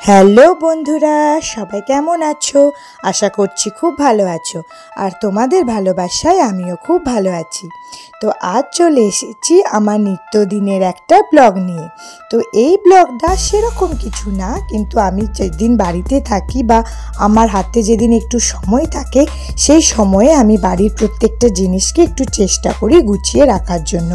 Hello বন্ধুরা, সবাই কেমন আছো? আশা করছি খুব ভালো আছো। আর তোমাদের ভালোবাসায় আমিও খুব ভালো আছি। তো আজ চলে এসেছি আমার নিত্যদিনের একটা ব্লগ নিয়ে। তো এই ব্লগটা সেরকম কিছু না, কিন্তু আমি যেদিন বাড়িতে থাকি বা আমার হাতে যেদিন একটু সময় থাকে, সেই সময়ে আমি বাড়ির প্রত্যেকটা জিনিসকে একটু চেষ্টা করি গুছিয়ে রাখার জন্য।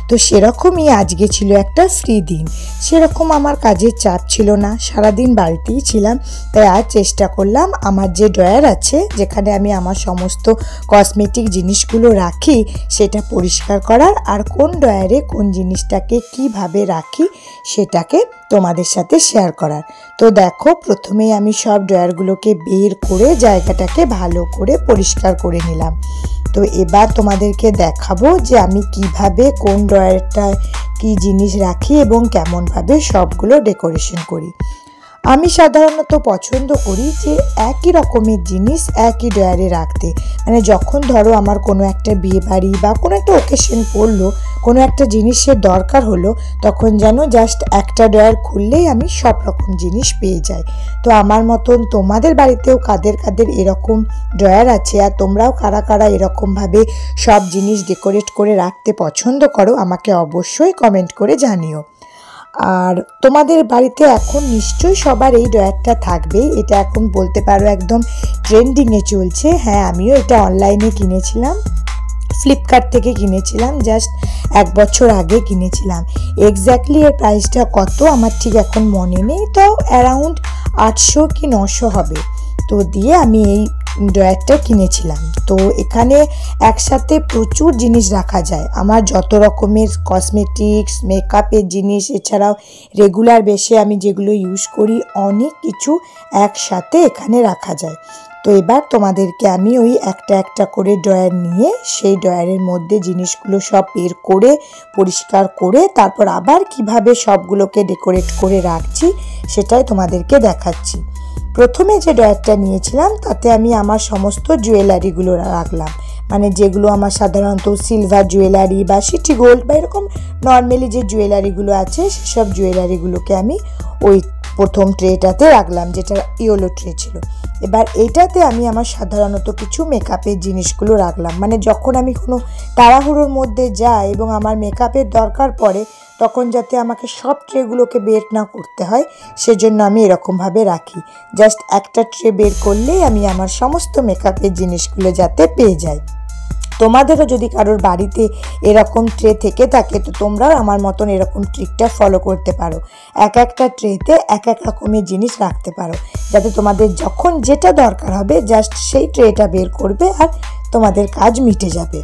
তো সেরকমই আজকে ছিল একটা ফ্রি দিন। সেরকম আমার কাজের চাপ ছিল না, সারাদিন বাড়িতেই ছিলাম। তাই আজ চেষ্টা করলাম আমার যে ড্রয়ার আছে, যেখানে আমি আমার সমস্ত কসমেটিক জিনিসগুলো রাখি, সেটা পরিষ্কার করার, আর কোন ড্রয়ারে কোন জিনিসটাকে কিভাবে রাখি সেটাকে তোমাদের সাথে শেয়ার করার। তো দেখো, প্রথমেই আমি সব ড্রয়ারগুলোকে বের করে জায়গাটাকে ভালো করে পরিষ্কার করে নিলাম। তো এবার তোমাদেরকে দেখাবো যে আমি কিভাবে কোন ড্রয়ারটায় কি জিনিস রাখি এবং কেমনভাবে সবগুলো ডেকোরেশন করি। আমি সাধারণত পছন্দ করি যে একই রকমের জিনিস একই ড্রয়ারে রাখতে। মানে যখন ধরো আমার কোনো একটা বিয়ে বাড়ি বা কোনো একটা ওকেশন পড়লো, কোনো একটা জিনিসের দরকার হলো, তখন যেন জাস্ট একটা ড্রয়ার খুললেই আমি সব রকম জিনিস পেয়ে যাই। তো আমার মতন তোমাদের বাড়িতেও কাদের কাদের এরকম ড্রয়ার আছে, আর তোমরাও কারা কারা এরকমভাবে সব জিনিস ডেকোরেট করে রাখতে পছন্দ করো, আমাকে অবশ্যই কমেন্ট করে জানিও। আর তোমাদের বাড়িতে এখন নিশ্চয়ই সবার এই ড্রয়ারটা থাকবে। এটা এখন বলতে পারো একদম ট্রেন্ডিংয়ে চলছে। হ্যাঁ, আমিও এটা অনলাইনে কিনেছিলাম, ফ্লিপকার্ট থেকে কিনেছিলাম, জাস্ট 1 বছর আগে কিনেছিলাম। এক্স্যাক্টলি এর প্রাইসটা কত আমার ঠিক এখন মনে নেই, তো অ্যারাউন্ড 800 কি 900 হবে। তো দিয়ে আমি এই ড্রয়ারটা কিনেছিলাম। তো এখানে একসাথে প্রচুর জিনিস রাখা যায়, আমার যত রকমের কসমেটিক্স, মেকআপের জিনিস, এছাড়াও রেগুলার বেসে আমি যেগুলো ইউজ করি, অনেক কিছু একসাথে এখানে রাখা যায়। তো এবার তোমাদেরকে আমি ওই একটা একটা করে ড্রয়ার নিয়ে সেই ড্রয়ারের মধ্যে জিনিসগুলো সব বের করে পরিষ্কার করে তারপর আবার কিভাবে সবগুলোকে ডেকোরেট করে রাখছি সেটাই তোমাদেরকে দেখাচ্ছি। প্রথমে যে ড্রয়ারটা নিয়েছিলাম তাতে আমি আমার সমস্ত জুয়েলারিগুলো রাখলাম, মানে যেগুলো আমার সাধারণত সিলভার জুয়েলারি বা সিটি গোল্ড বা এরকম নর্মালি যে জুয়েলারিগুলো আছে, সেসব জুয়েলারিগুলোকে আমি ওই প্রথম ট্রেটাতে রাখলাম, যেটা ইয়েলো ট্রে ছিল। এবার এইটাতে আমি আমার সাধারণত কিছু মেকআপের জিনিসগুলো রাখলাম, মানে যখন আমি কোনো তাড়াহুড়োর মধ্যে যাই এবং আমার মেকআপের দরকার পড়ে, তখন যাতে আমাকে সব ট্রেগুলোকে বের না করতে হয়, সেজন্য আমি এরকমভাবে রাখি। জাস্ট একটা ট্রে বের করলেই আমি আমার সমস্ত মেকআপের জিনিসগুলো যাতে পেয়ে যাই। তোমাদেরও যদি কারোর বাড়িতে এরকম ট্রে থেকে থাকে, তো তোমরাও আমার মতন এরকম ট্রিকটা ফলো করতে পারো। এক একটা ট্রেতে এক এক রকমের জিনিস রাখতে পারো, যাতে তোমাদের যখন যেটা দরকার হবে জাস্ট সেই ট্রেটা বের করবে আর তোমাদের কাজ মিটে যাবে।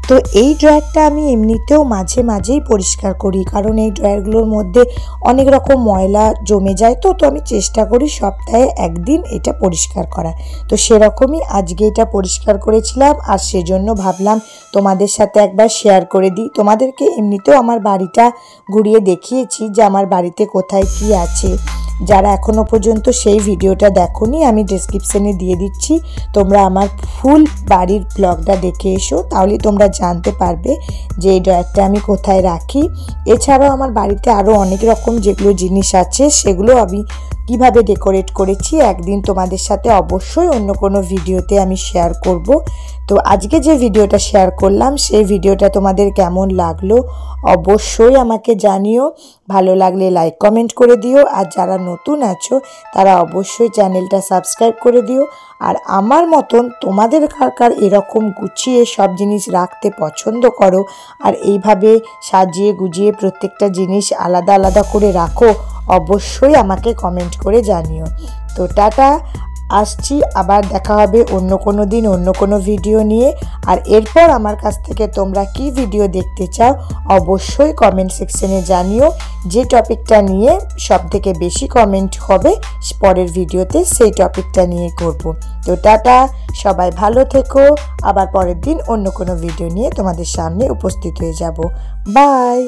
তো এই ড্রয়ারটা আমি এমনিতেও মাঝে মাঝেই পরিষ্কার করি, কারণ এই ড্রয়ারগুলোর মধ্যে অনেক রকম ময়লা জমে যায়। তো আমি চেষ্টা করি সপ্তাহে একদিন এটা পরিষ্কার করার। তো সেরকমই আজকে এটা পরিষ্কার করেছিলাম, আর সেজন্য ভাবলাম তোমাদের সাথে একবার শেয়ার করে দিই। তোমাদেরকে এমনিতেও আমার বাড়িটা ঘুরিয়ে দেখিয়েছি যে আমার বাড়িতে কোথায় কি আছে। যারা এখনও পর্যন্ত সেই ভিডিওটা দেখোনি, আমি ডেসক্রিপশানে দিয়ে দিচ্ছি, তোমরা আমার ফুল বাড়ির ব্লগটা দেখে এসো, তাহলে তোমরা জানতে পারবে যে এই ড্রয়ারটা আমি কোথায় রাখি। এছাড়াও আমার বাড়িতে আরও অনেক রকম যেগুলো জিনিস আছে, সেগুলো আমি কিভাবে ডেকোরেট করেছি একদিন তোমাদের সাথে অবশ্যই অন্য কোনো ভিডিওতে আমি শেয়ার করব। তো আজকে যে ভিডিওটা শেয়ার করলাম, সেই ভিডিওটা তোমাদের কেমন লাগলো অবশ্যই আমাকে জানিও। ভালো লাগলে লাইক কমেন্ট করে দিও, আর যারা নতুন আছো তারা অবশ্যই চ্যানেলটা সাবস্ক্রাইব করে দিও। আর আমার মতন তোমাদের কার কার এরকম গুছিয়ে সব জিনিস রাখতে পছন্দ করো, আর এইভাবে সাজিয়ে গুজিয়ে প্রত্যেকটা জিনিস আলাদা আলাদা করে রাখো, অবশ্যই আমাকে কমেন্ট করে জানিও। তো টাটা, আসছি, আবার দেখা হবে অন্য কোনো দিন অন্য কোনো ভিডিও নিয়ে। আর এরপর আমার কাছ থেকে তোমরা কি ভিডিও দেখতে চাও অবশ্যই কমেন্ট সেকশনে জানিও। যে টপিকটা নিয়ে সবথেকে বেশি কমেন্ট হবে পরের ভিডিওতে, সেই টপিকটা নিয়ে করব। তো টাটা, সবাই ভালো থেকো। আবার পরের দিন অন্য কোনো ভিডিও নিয়ে তোমাদের সামনে উপস্থিত হয়ে যাব। বাই।